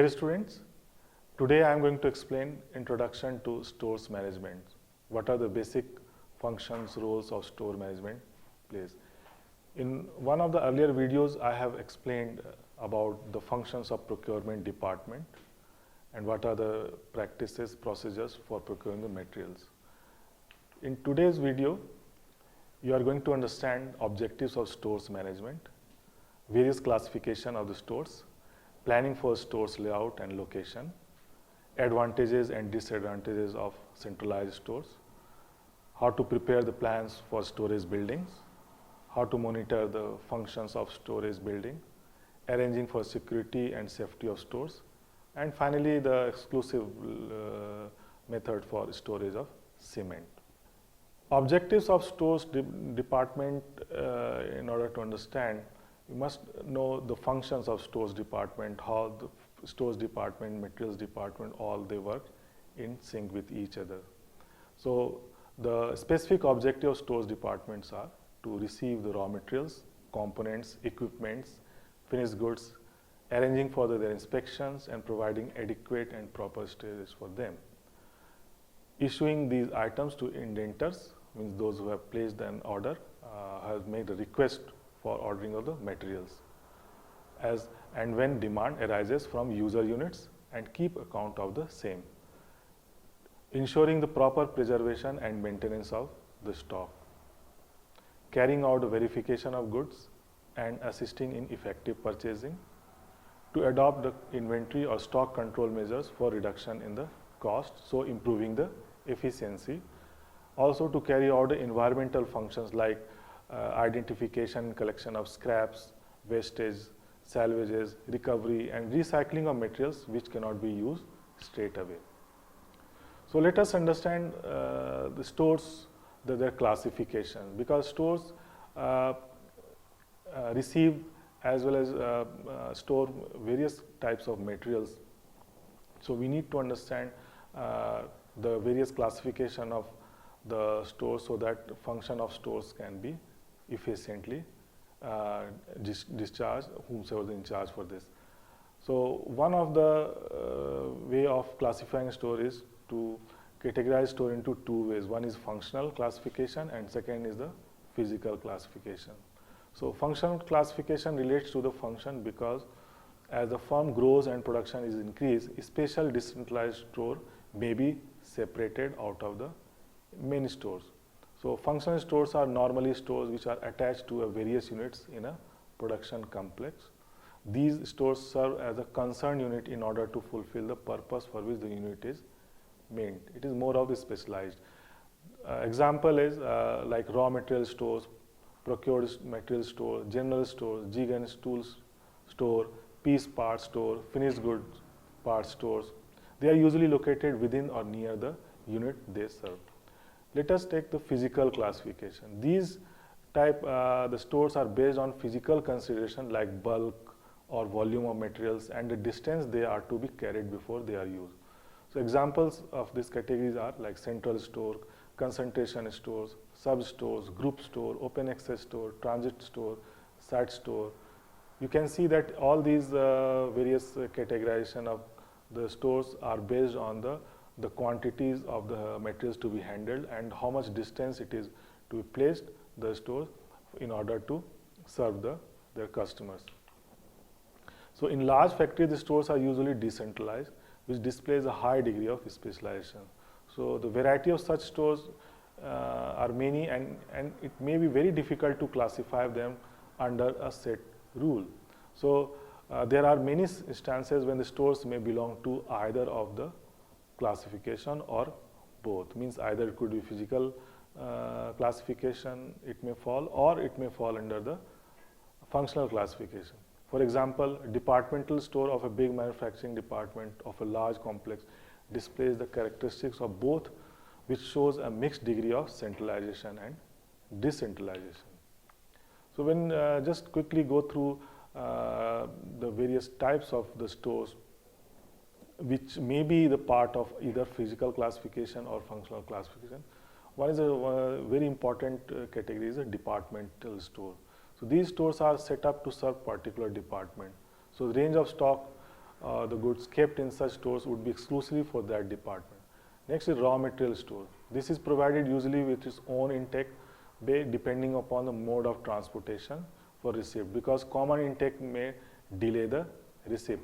Dear students, today I am going to explain Introduction to Stores Management. What are the basic functions, roles of store management plays. In one of the earlier videos, I have explained about the functions of procurement department and what are the practices, procedures for procuring the materials. In today's video, you are going to understand objectives of stores management, various classification of the stores, planning for stores layout and location, advantages and disadvantages of centralized stores, how to prepare the plans for storage buildings, how to monitor the functions of storage building, arranging for security and safety of stores, and finally the exclusive method for storage of cement. Objectives of stores department, in order to understand, you must know the functions of stores department, how the stores department, materials department, all they work in sync with each other. So the specific objective of stores departments are to receive the raw materials, components, equipments, finished goods, arranging for their inspections and providing adequate and proper storage for them. Issuing these items to indenters, means those who have placed an order, have made a request for ordering of the materials, as and when demand arises from user units and keep account of the same. Ensuring the proper preservation and maintenance of the stock. Carrying out the verification of goods and assisting in effective purchasing. To adopt the inventory or stock control measures for reduction in the cost, so improving the efficiency. Also to carry out the environmental functions like identification and collection of scraps, wastage, salvages, recovery and recycling of materials which cannot be used straight away. So let us understand the stores, their classification, because stores receive as well as store various types of materials. So we need to understand the various classification of the stores so that function of stores can be efficiently discharged, whomsoever is in charge for this. So one of the way of classifying store is to categorize store into two ways. One is functional classification and second is the physical classification. So functional classification relates to the function because as the firm grows and production is increased, a special decentralized store may be separated out of the main stores. So functional stores are normally stores which are attached to various units in a production complex. These stores serve as a concerned unit in order to fulfill the purpose for which the unit is made. It is more of the specialized. Example is like raw material stores, procured material store, general store, jig and tools store, piece parts store, finished goods parts stores. They are usually located within or near the unit they serve. Let us take the physical classification. These type, the stores are based on physical consideration like bulk or volume of materials and the distance they are to be carried before they are used. So examples of these categories are like central store, concentration stores, sub stores, group store, open access store, transit store, site store. You can see that all these various categorization of the stores are based on the quantities of the materials to be handled and how much distance it is to be placed the stores in order to serve their customers. So in large factories, the stores are usually decentralized, which displays a high degree of specialization. So the variety of such stores are many and it may be very difficult to classify them under a set rule. So there are many instances when the stores may belong to either of the classification or both, means either it could be physical classification it may fall or it may fall under the functional classification. For example, departmental store of a big manufacturing department of a large complex displays the characteristics of both, which shows a mixed degree of centralization and decentralization. So when just quickly go through the various types of the stores which may be the part of either physical classification or functional classification. One is a very important category is a departmental store. So these stores are set up to serve particular department. So the range of stock the goods kept in such stores would be exclusively for that department. Next is raw material store. This is provided usually with its own intake bay depending upon the mode of transportation for receipt, because common intake may delay the receipt.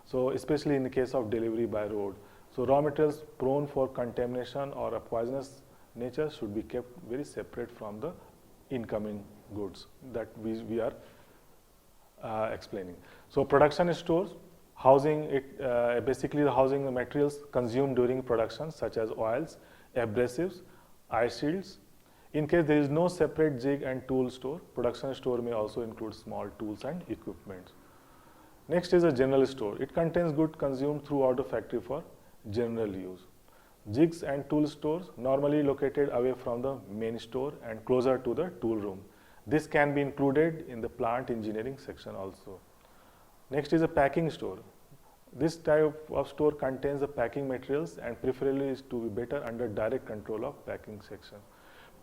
So especially in the case of delivery by road. So raw materials prone for contamination or a poisonous nature should be kept very separate from the incoming goods that we are explaining. So production stores, housing it, basically the housing the materials consumed during production such as oils, abrasives, eye shields. In case there is no separate jig and tool store, production store may also include small tools and equipment. Next is a general store. It contains goods consumed throughout the factory for general use. Jigs and tool stores normally located away from the main store and closer to the tool room. This can be included in the plant engineering section also. Next is a packing store. This type of store contains the packing materials and preferably is to be better under direct control of packing section.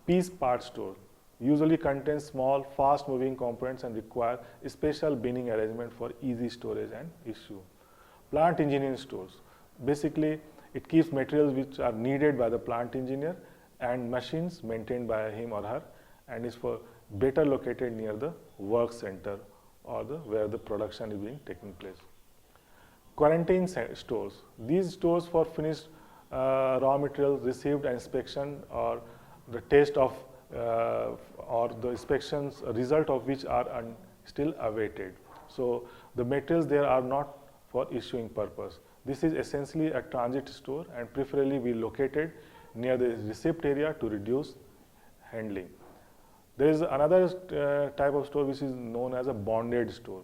Piece part store usually contains small, fast-moving components and require a special binning arrangement for easy storage and issue. Plant engineering stores. Basically, it keeps materials which are needed by the plant engineer and machines maintained by him or her, and is for better located near the work center or where the production is being taking place. Quarantine stores. These stores for finished raw materials received inspection or the test of or the inspections result of which are still awaited. So the materials there are not for issuing purpose. This is essentially a transit store and preferably be located near the receipt area to reduce handling. There is another type of store which is known as a bonded store.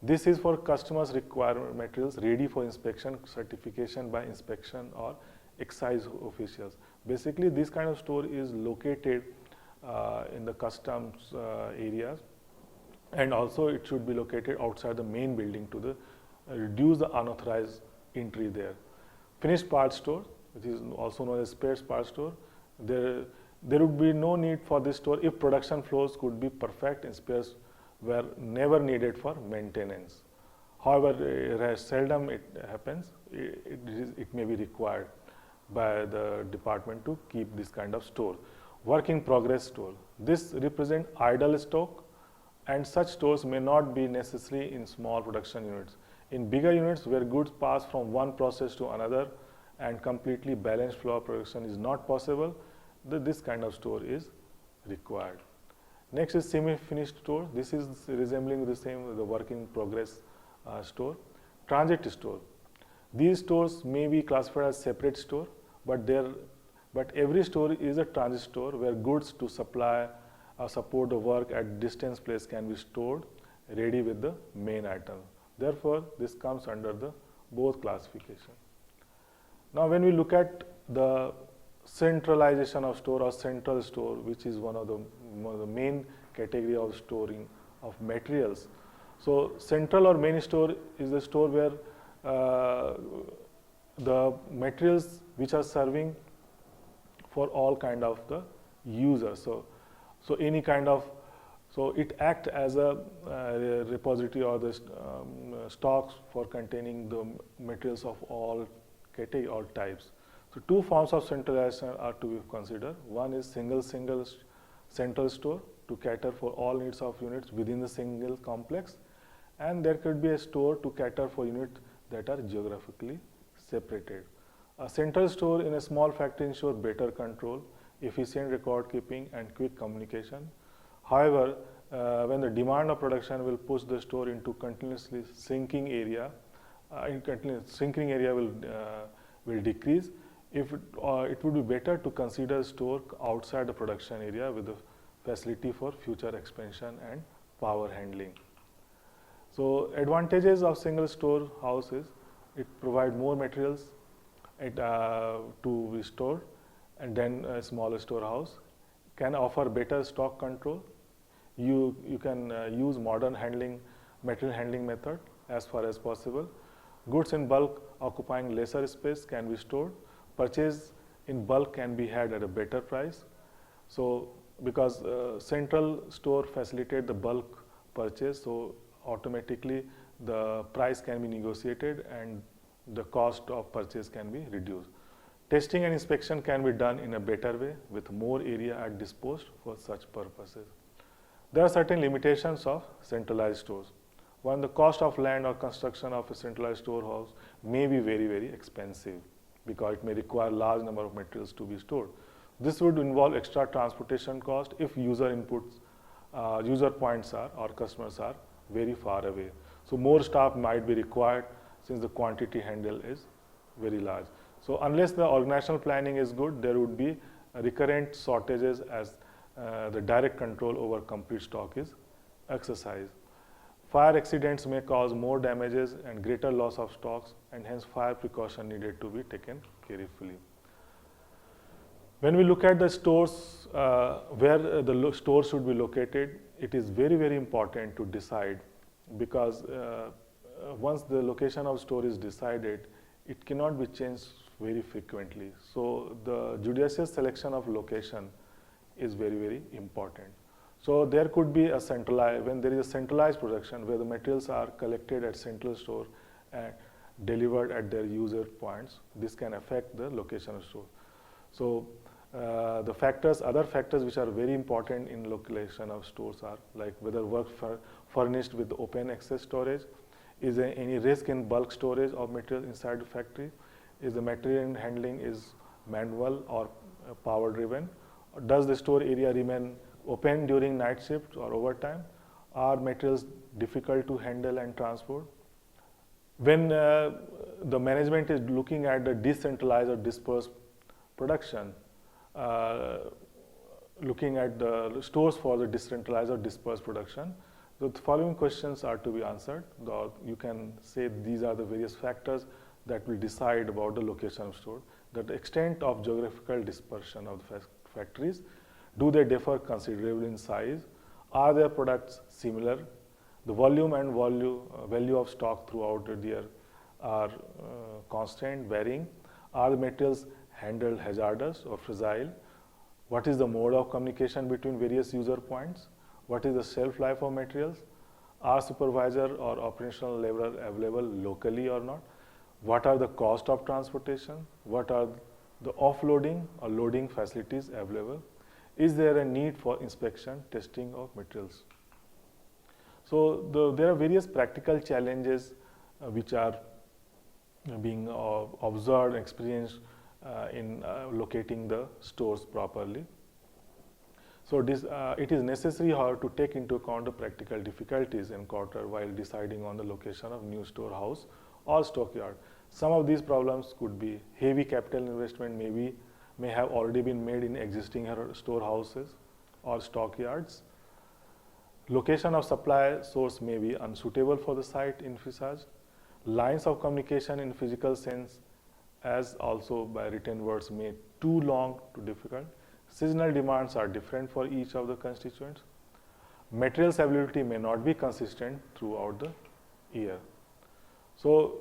This is for customers require materials ready for inspection, certification by inspection or excise officials. Basically, this kind of store is located in the customs areas, and also it should be located outside the main building to reduce the unauthorized entry there. Finished parts store, which is also known as spares parts store, there would be no need for this store if production flows could be perfect and spares were never needed for maintenance. However, seldom it happens. It may be required by the department to keep this kind of store. Work in progress store. This represents idle stock, and such stores may not be necessary in small production units. In bigger units where goods pass from one process to another and completely balanced flow of production is not possible, this kind of store is required. Next is semi-finished store. This is resembling the work in progress store. Transit store. These stores may be classified as separate store, but every store is a transit store where goods to supply support the work at distance place can be stored ready with the main item. Therefore, this comes under the both classification. Now, when we look at the centralization of store or central store, which is one of the main category of storing of materials. So central or main store is the store where the materials which are serving for all kind of the users. So any kind of, so it acts as a repository or the stocks for containing the materials of all category or types. So two forms of centralization are to be considered. One is single central store to cater for all needs of units within the single complex, and there could be a store to cater for units that are geographically separated. A central store in a small factory ensures better control, efficient record keeping, and quick communication. However, when the demand of production will push the store into continuously shrinking area, shrinking area will decrease. It would be better to consider store outside the production area with the facility for future expansion and power handling. So advantages of single store house is it provides more materials to be stored, and then a smaller storehouse can offer better stock control. You can use modern material handling method as far as possible. Goods in bulk occupying lesser space can be stored. Purchase in bulk can be had at a better price. So because central store facilitate the bulk purchase, so automatically the price can be negotiated and the cost of purchase can be reduced. Testing and inspection can be done in a better way with more area at disposed for such purposes. There are certain limitations of centralized stores. One, the cost of land or construction of a centralized storehouse may be very, very expensive because it may require large number of materials to be stored. This would involve extra transportation cost if user inputs, user points are or customers are very far away. So more staff might be required since the quantity handle is very large. So unless the organizational planning is good, there would be recurrent shortages as the direct control over complete stock is exercised. Fire accidents may cause more damages and greater loss of stocks, and hence fire precaution needed to be taken carefully. When we look at the stores, where the store should be located, it is very, very important to decide because once the location of store is decided, it cannot be changed very frequently. So the judicious selection of location is very, very important. So there could be a centralized, when there is a centralized production where the materials are collected at central store and delivered at their user points, this can affect the location of store. So the factors, other factors which are very important in location of stores are like whether work furnished with open access storage, is there any risk in bulk storage of material inside the factory, is the material handling is manual or power driven, does the store area remain open during night shift or overtime, are materials difficult to handle and transport. When the management is looking at the decentralized or dispersed production, looking at the stores for the decentralized or dispersed production, the following questions are to be answered. You can say these are the various factors that will decide about the location of store. The extent of geographical dispersion of the factories, do they differ considerably in size? Are their products similar? The volume and value of stock throughout the year are constant, varying. Are the materials handled hazardous or fragile? What is the mode of communication between various user points? What is the shelf life of materials? Are supervisor or operational labor available locally or not? What are the cost of transportation? What are the offloading or loading facilities available? Is there a need for inspection, testing of materials? So there are various practical challenges which are being observed, experienced in locating the stores properly. So it is necessary, however, to take into account the practical difficulties encountered while deciding on the location of new storehouse or stockyard. Some of these problems could be heavy capital investment may have already been made in existing storehouses or stockyards. Location of supply source may be unsuitable for the site envisaged. Lines of communication in physical sense as also by written words may too long to difficult. Seasonal demands are different for each of the constituents. Materials availability may not be consistent throughout the year. So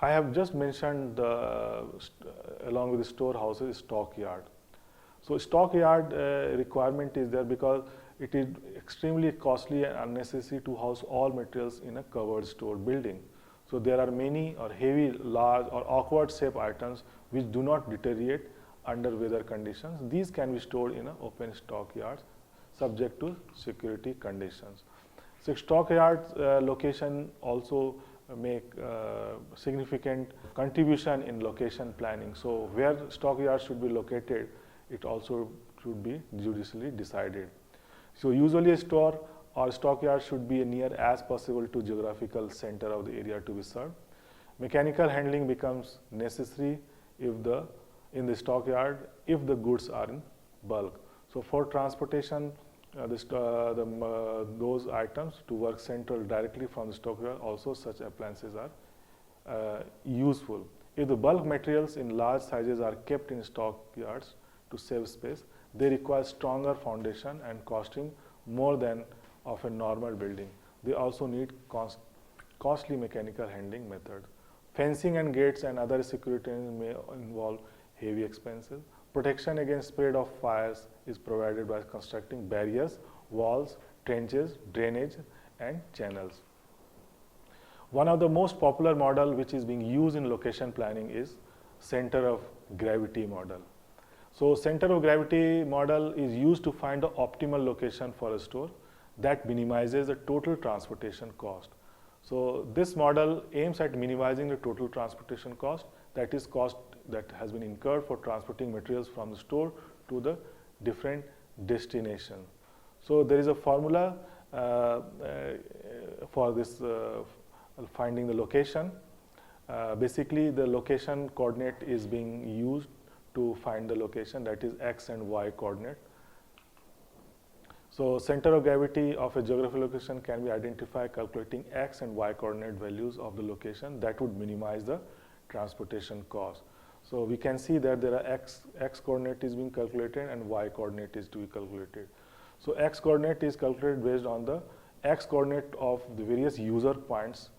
I have just mentioned along with the storehouses, stockyard. So stockyard requirement is there because it is extremely costly and unnecessary to house all materials in a covered store building. So there are many or heavy, large or awkward shape items which do not deteriorate under weather conditions. These can be stored in an open stockyards subject to security conditions. So stockyard location also make significant contribution in location planning. So where stockyard should be located, it also should be judiciously decided. So usually a store or stockyard should be near as possible to geographical center of the area to be served. Mechanical handling becomes necessary in the stockyard if the goods are in bulk. So for transportation, those items to work central directly from the stockyard, also such appliances are useful. If the bulk materials in large sizes are kept in stockyards to save space, they require stronger foundation and costing more than of a normal building. They also need costly mechanical handling methods. Fencing and gates and other security may involve heavy expenses. Protection against spread of fires is provided by constructing barriers, walls, trenches, drainage, and channels. One of the most popular model which is being used in location planning is center of gravity model. So center of gravity model is used to find the optimal location for a store that minimizes the total transportation cost. So this model aims at minimizing the total transportation cost, that is cost that has been incurred for transporting materials from the store to the different destination. So there is a formula for this finding the location. Basically the location coordinate is being used to find the location, that is x and y coordinate. So center of gravity of a geographical location can be identified calculating x and y coordinate values of the location that would minimize the transportation cost. So we can see that there are x coordinate is being calculated and y coordinate is to be calculated. So x coordinate is calculated based on the x coordinate of the various user points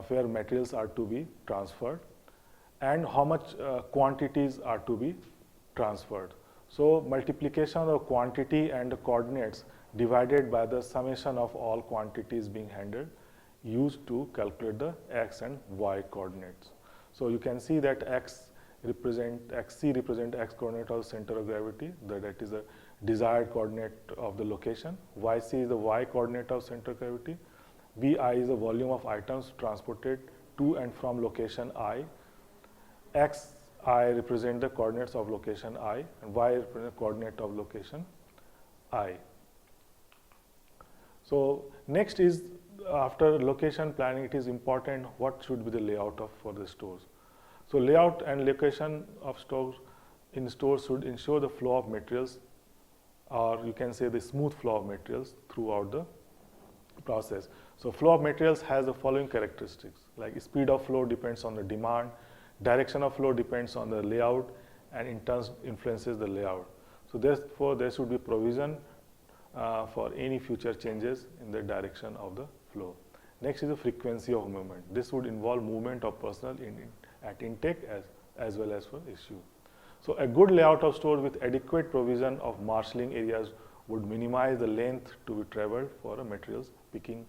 where materials are to be transferred and how much quantities are to be transferred. So multiplication of the quantity and the coordinates divided by the summation of all quantities being handled used to calculate the x and y coordinates. So you can see that xc represent x coordinate of the center of gravity, that is the desired coordinate of the location. Yc is the y coordinate of center of gravity. Vi is the volume of items transported to and from location I. Xi represent the coordinates of location I and y represent the coordinate of location I. So next is, after location planning, it is important what should be the layout for the stores. So layout and location of stores should ensure the flow of materials, or you can say the smooth flow of materials throughout the process. So flow of materials has the following characteristics, like speed of flow depends on the demand, direction of flow depends on the layout, and in turn influences the layout. So therefore there should be provision for any future changes in the direction of the flow. Next is the frequency of movement. This would involve movement of personnel at intake as well as for issue. So a good layout of store with adequate provision of marshalling areas would minimize the length to be traveled for a materials picking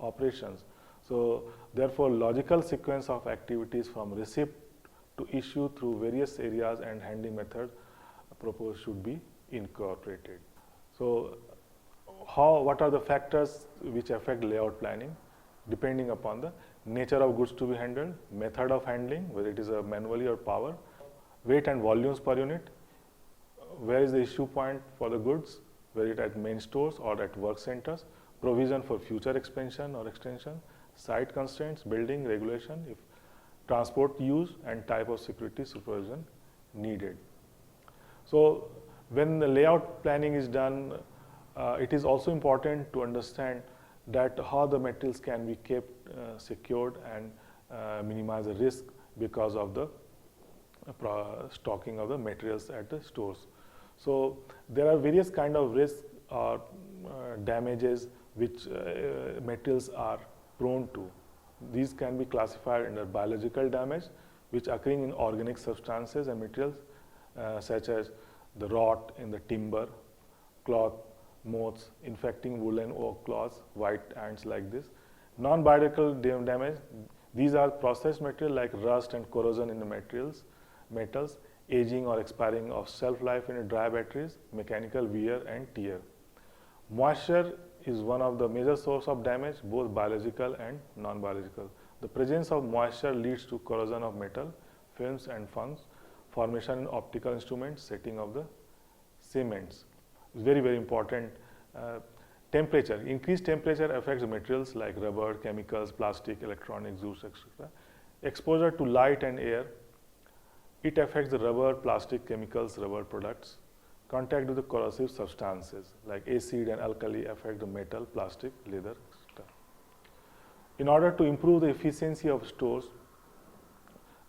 operations. So therefore logical sequence of activities from receipt to issue through various areas and handling method proposed should be incorporated. So what are the factors which affect layout planning? Depending upon the nature of goods to be handled, method of handling, whether it is a manually or power, weight and volumes per unit, where is the issue point for the goods, whether it at main stores or at work centers, provision for future expansion or extension, site constraints, building regulation, if transport use, and type of security supervision needed. So when the layout planning is done, it is also important to understand that how the materials can be kept secured and minimize the risk because of the stocking of the materials at the stores. So there are various kind of risks or damages which materials are prone to. These can be classified under biological damage, which occurring in organic substances and materials such as the rot in the timber, cloth, moths infecting woolen oak cloths, white ants like this. Non-biological damage, these are processed material like rust and corrosion in the metals, aging or expiring of shelf life in dry batteries, mechanical wear and tear. Moisture is one of the major source of damage, both biological and non-biological. The presence of moisture leads to corrosion of metal, films and fungs, formation in optical instruments, setting of the cements. Very, very important. Temperature. Increased temperature affects materials like rubber, chemicals, plastic, electronics, juice, etc. Exposure to light and air. It affects the rubber, plastic, chemicals, rubber products. Contact with the corrosive substances like acid and alkali affect the metal, plastic, leather, etc. In order to improve the efficiency of stores,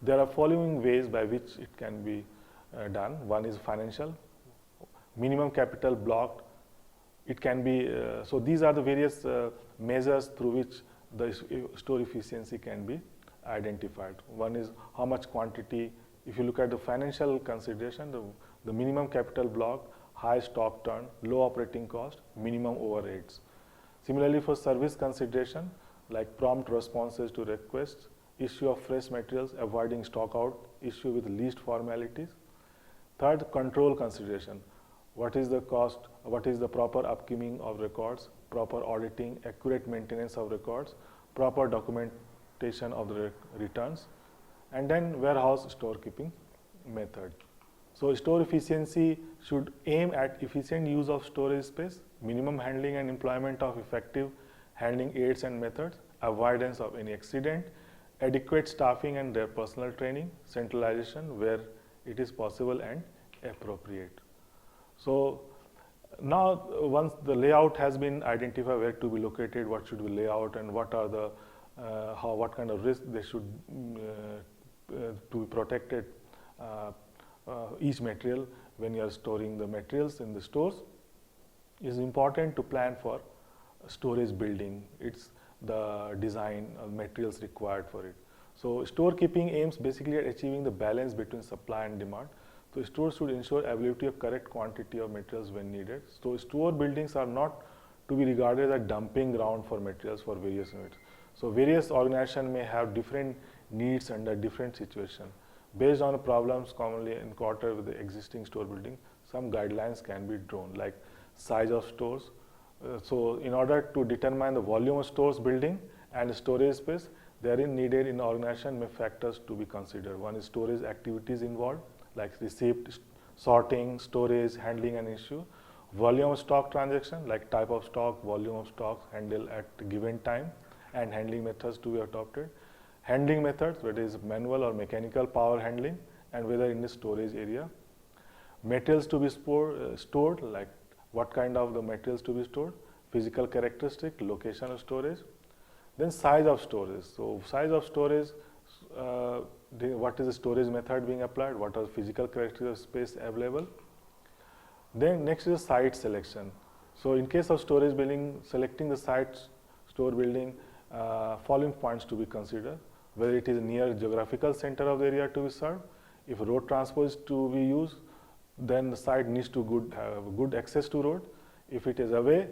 there are following ways by which it can be done. One is financial, minimum capital blocked. It can be, so these are the various measures through which the store efficiency can be identified. One is how much quantity. If you look at the financial consideration, the minimum capital block, high stock turn, low operating cost, minimum overheads. Similarly, for service consideration, like prompt responses to requests, issue of fresh materials, avoiding stock out, issue with least formalities. Third, control consideration. What is the cost, what is the proper upkeeping of records, proper auditing, accurate maintenance of records, proper documentation of the returns, and then warehouse storekeeping method. So store efficiency should aim at efficient use of storage space, minimum handling and employment of effective handling aids and methods, avoidance of any accident, adequate staffing and their personal training, centralization where it is possible and appropriate. So now once the layout has been identified, where to be located, what should be layout, and what are the what kind of risk they should to be protected each material when you are storing the materials in the stores, is important to plan for storage building. It's the design of materials required for it. So storekeeping aims basically at achieving the balance between supply and demand. So stores should ensure availability of correct quantity of materials when needed. So store buildings are not to be regarded as a dumping ground for materials for various units. So various organizations may have different needs under different situations. Based on the problems commonly encountered with the existing store building, some guidelines can be drawn, like size of stores. So in order to determine the volume of stores building and storage space, therein needed in organization may factors to be considered. One is storage activities involved, like receipt, sorting, storage, handling and issue. Volume of stock transaction, like type of stock, volume of stock handled at a given time, and handling methods to be adopted. Handling methods, whether it is manual or mechanical power handling, and whether in the storage area. Materials to be stored, like what kind of the materials to be stored, physical characteristic, location of storage. Then size of storage. So size of storage, what is the storage method being applied, what are the physical characteristics of space available. Then next is site selection. So in case of storage building, selecting the site store building, following points to be considered: whether it is near geographical center of the area to be served. If road transport is to be used, then the site needs to have good access to road. If it is away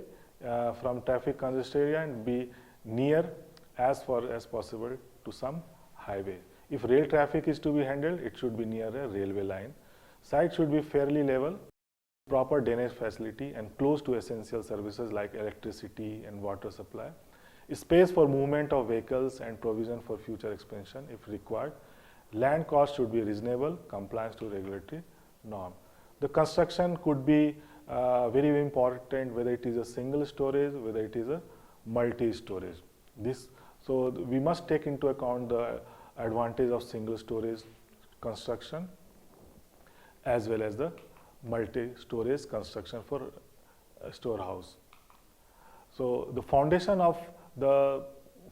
from traffic congested area, and be near as far as possible to some highway. If rail traffic is to be handled, it should be near a railway line. Site should be fairly level, proper drainage facility, and close to essential services like electricity and water supply. Space for movement of vehicles and provision for future expansion if required. Land cost should be reasonable, compliance to regulatory norm. The construction could be very important, whether it is a single storage, whether it is a multi-storage. So we must take into account the advantage of single storage construction as well as the multi-storage construction for a storehouse. So the foundation of the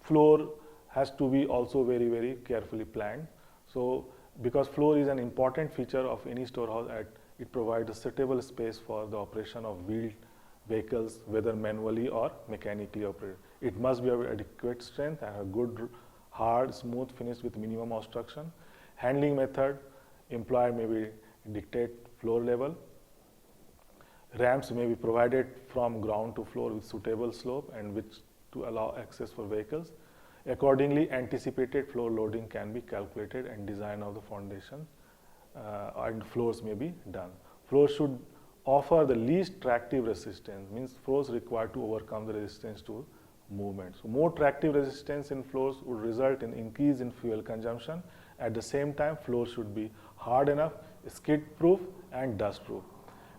floor has to be also very, very carefully planned. So because floor is an important feature of any storehouse, it provides a suitable space for the operation of wheeled vehicles, whether manually or mechanically operated. It must be of adequate strength and a good, hard, smooth finish with minimum obstruction. Handling method employed may be dictate floor level. Ramps may be provided from ground to floor with suitable slope and which to allow access for vehicles. Accordingly, anticipated floor loading can be calculated and design of the foundation and floors may be done. Floors should offer the least tractive resistance, means floors required to overcome the resistance to movement. So more tractive resistance in floors would result in increase in fuel consumption. At the same time, floors should be hard enough, skid proof and dust proof.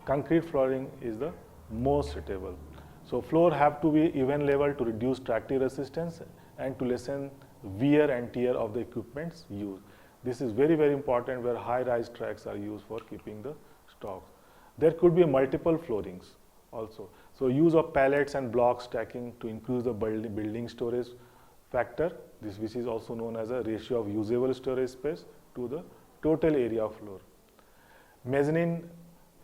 Concrete flooring is the most suitable. So floor have to be even level to reduce tractive resistance and to lessen wear and tear of the equipments used. This is very, very important where high-rise tracks are used for keeping the stocks. There could be multiple floorings also. So use of pallets and block stacking to increase the building storage factor, which is also known as a ratio of usable storage space to the total area of floor. Mezzanine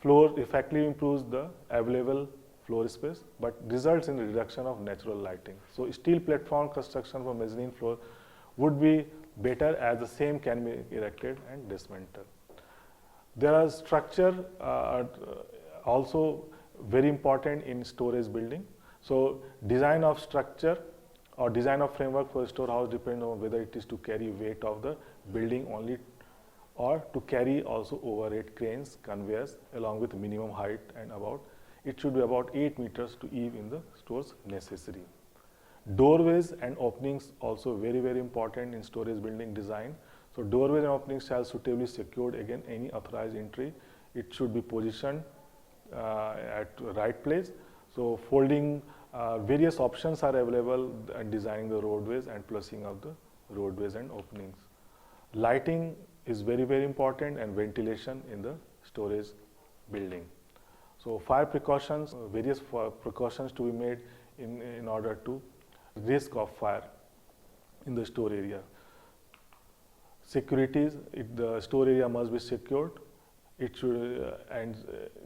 floor effectively improves the available floor space but results in the reduction of natural lighting. So steel platform construction for mezzanine floor would be better as the same can be erected and dismantled. There are structure also very important in storage building. So design of structure Or design of framework for a storehouse depends on whether it is to carry weight of the building only or to carry also overhead cranes, conveyors along with minimum height and about. It should be about 8 meters to eve in the stores necessary. Doorways and openings also very very important in storage building design. So doorways and openings shall suitably secured against any authorized entry. It should be positioned at right place. So folding various options are available in designing the roadways and plussing of the roadways and openings. Lighting is very very important and ventilation in the storage building. So fire precautions, various precautions to be made in order to risk of fire in the store area. Securities, the store area must be secured. It should and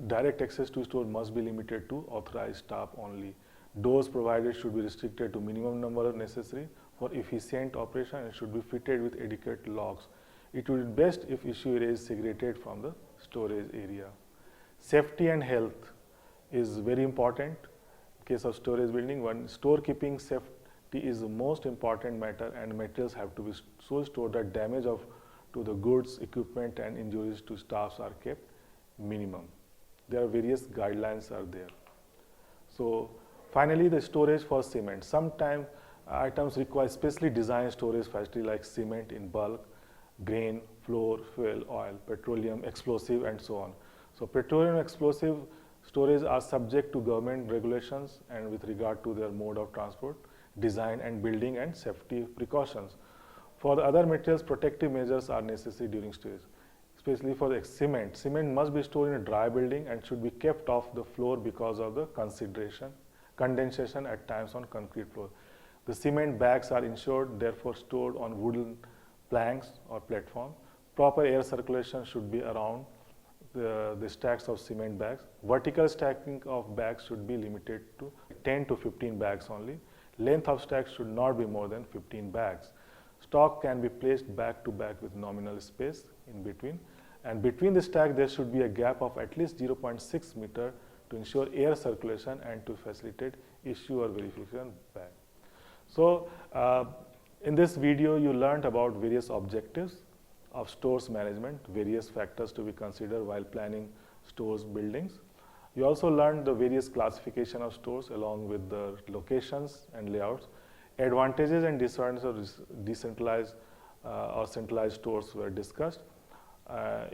direct access to store must be limited to authorized staff only. Doors provided should be restricted to minimum number necessary for efficient operation and should be fitted with adequate locks. It would be best if issue area is segregated from the storage area. Safety and health is very important. In case of storage building, one storekeeping safety is the most important matter, and materials have to be so stored that damage to the goods, equipment and injuries to staffs are kept minimum. There are various guidelines are there. So finally, the storage for cement. Sometimes items require specially designed storage facility like cement in bulk, grain, flour, fuel, oil, petroleum, explosive and so on. So petroleum explosive storage are subject to government regulations and with regard to their mode of transport, design and building and safety precautions. For the other materials, protective measures are necessary during storage. Especially for the cement. Cement must be stored in a dry building and should be kept off the floor because of the condensation at times on concrete floor. The cement bags are ensured, therefore stored on wooden planks or platform. Proper air circulation should be around the stacks of cement bags. Vertical stacking of bags should be limited to 10 to 15 bags only. Length of stacks should not be more than 15 bags. Stock can be placed back to back with nominal space in between, and between the stack there should be a gap of at least 0.6 meter to ensure air circulation and to facilitate issue or verification back. So in this video you learned about various objectives of stores management, various factors to be considered while planning stores buildings. You also learned the various classification of stores along with the locations and layouts. Advantages and disadvantages of decentralized or centralized stores were discussed.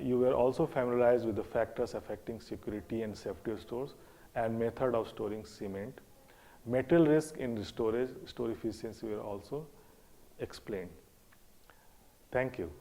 You were also familiarized with the factors affecting security and safety of stores and method of storing cement. Material risk in storage, store efficiency were also explained. Thank you.